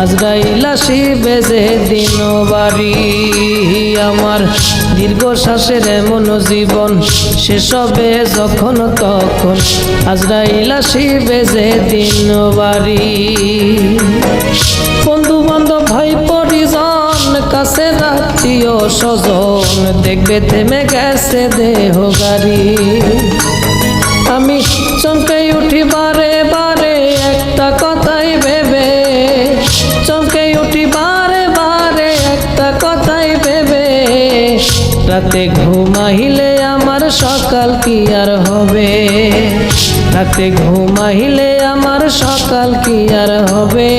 আজরাইল আসিবে যেদিন বাড়ি। আমার দীর্ঘশ্বাসের এমন জীবন শেষ হবে যখন তখন আজরাইল আসিবে যেদিন বাড়ি। বন্ধু বান্ধব ভাই পরিজন কাছের আত্মীয় স্বজন দেখবে থেমে গেছে দেহ গাড়ি। আমি চমকে উঠি বারে বারে একটা কথাই ভেবে, চমকে উঠি বারে বারে একটা কথাই ভেবে, রাতে ঘুমাইলে আমার সকাল কি আর হবে, রাতে ঘুমাইলে আমার সকাল কি আর হবে।